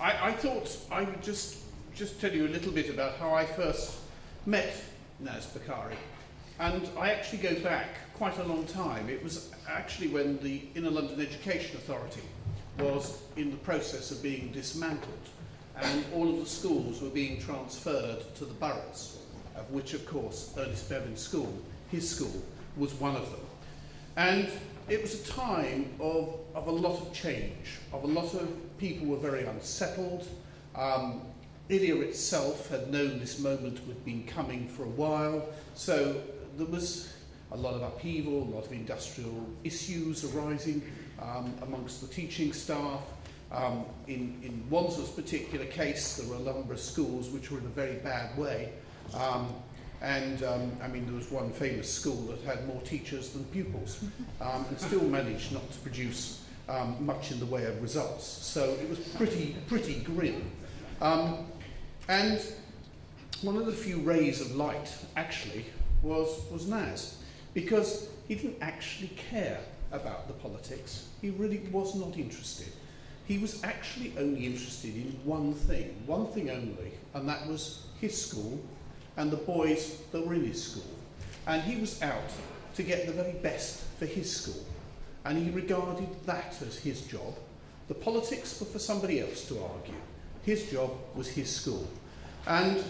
I thought I would just tell you a little bit about how I first met Naz Bokhari. And I actually go back quite a long time. It was actually when the Inner London Education Authority was in the process of being dismantled, and all of the schools were being transferred to the boroughs, of which, of course, Ernest Bevan's school, his school, was one of them. And it was a time of a lot of change, of a lot of people were very unsettled. Ilya itself had known this moment had been coming for a while, so there was a lot of upheaval, a lot of industrial issues arising amongst the teaching staff. In Wandsworth's particular case, there were a number of schools which were in a very bad way. I mean, there was one famous school that had more teachers than pupils and still managed not to produce much in the way of results. So it was pretty grim. And one of the few rays of light, actually, was Naz, because he didn't actually care about the politics. He really was not interested. He was actually only interested in one thing only, and that was his school and the boys that were in his school. And he was out to get the very best for his school, and he regarded that as his job. The politics were for somebody else to argue. His job was his school. And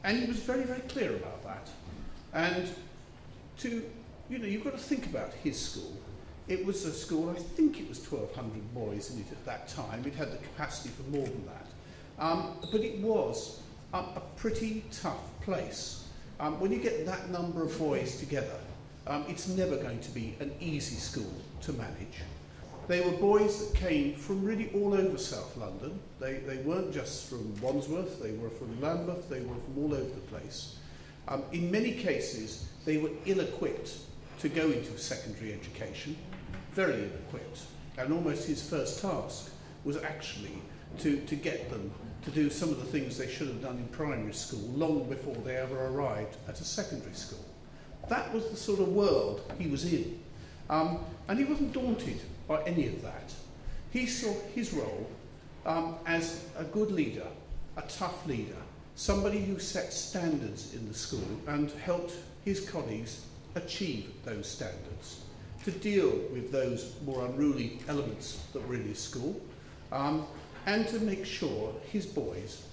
he was very, very clear about that. And you've got to think about his school. It was a school, I think it was 1,200 boys in it at that time. It had the capacity for more than that. But it was a pretty tough place. When you get that number of boys together, it's never going to be an easy school to manage. They were boys that came from really all over South London. They weren't just from Wandsworth, they were from Lambeth, they were from all over the place. In many cases, they were ill-equipped to go into secondary education, very ill-equipped. And almost his first task was actually to get them to do some of the things they should have done in primary school long before they ever arrived at a secondary school. That was the sort of world he was in. And he wasn't daunted by any of that. He saw his role as a good leader, a tough leader, somebody who set standards in the school and helped his colleagues achieve those standards, to deal with those more unruly elements that were in his school, and to make sure his boys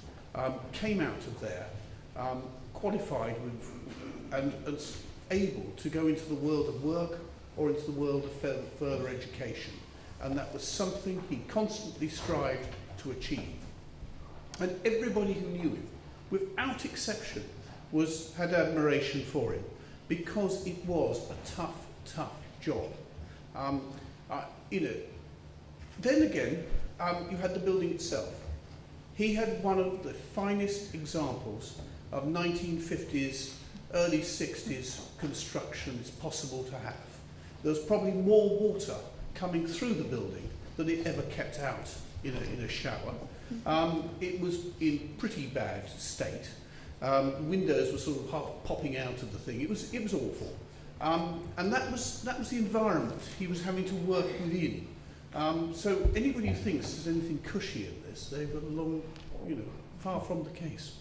came out of there qualified with, and able to go into the world of work or into the world of further education. And that was something he constantly strived to achieve. And everybody who knew him, without exception, had admiration for him, because it was a tough job. Then again, you had the building itself. He had one of the finest examples of 1950s, early 60s construction it's possible to have. There was probably more water coming through the building than it ever kept out in a shower. It was in pretty bad state. Windows were sort of half popping out of the thing. It was awful. And that was the environment he was having to work within. So anybody who thinks there's anything cushy in this, they've got a long, far from the case.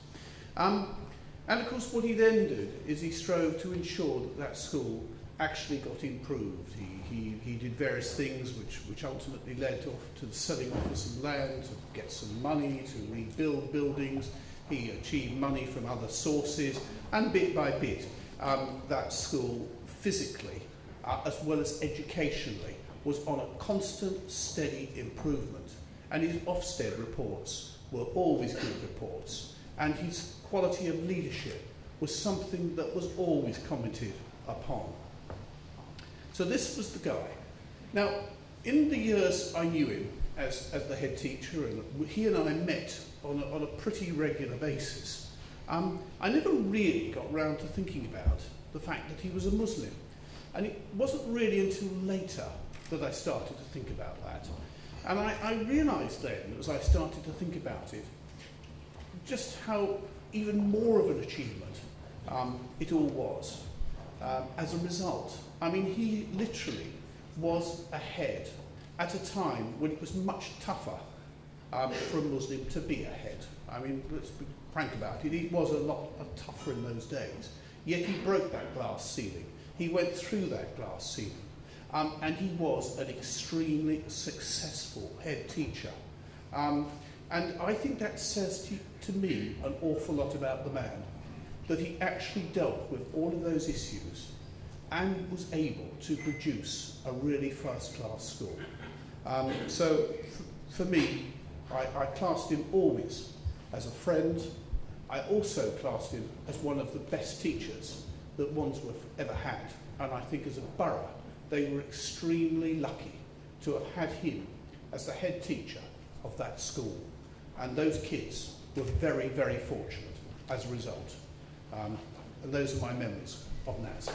And of course what he then did is he strove to ensure that school actually got improved. He did various things which ultimately led to the selling off of some land, to get some money, to rebuild buildings. He achieved money from other sources, and bit by bit, that school physically, as well as educationally, was on a constant, steady improvement. And his Ofsted reports were always good reports. And his quality of leadership was something that was always commented upon. So this was the guy. Now, in the years I knew him as the head teacher, and he and I met on a pretty regular basis, I never really got round to thinking about the fact that he was a Muslim. And it wasn't really until later that I started to think about that. And I realised then, as I started to think about it, just how even more of an achievement it all was as a result. I mean, he literally was ahead at a time when it was much tougher for a Muslim to be a head. I mean, let's be frank about it, it was a lot tougher in those days. Yet he broke that glass ceiling. He went through that glass ceiling. And he was an extremely successful head teacher. And I think that says to me an awful lot about the man, that he actually dealt with all of those issues and was able to produce a really first-class school. So for me, I classed him always as a friend. I also classed him as one of the best teachers that Wandsworth ever had. And I think as a borough, they were extremely lucky to have had him as the head teacher of that school. And those kids were very, very fortunate as a result. And those are my memories of Naz.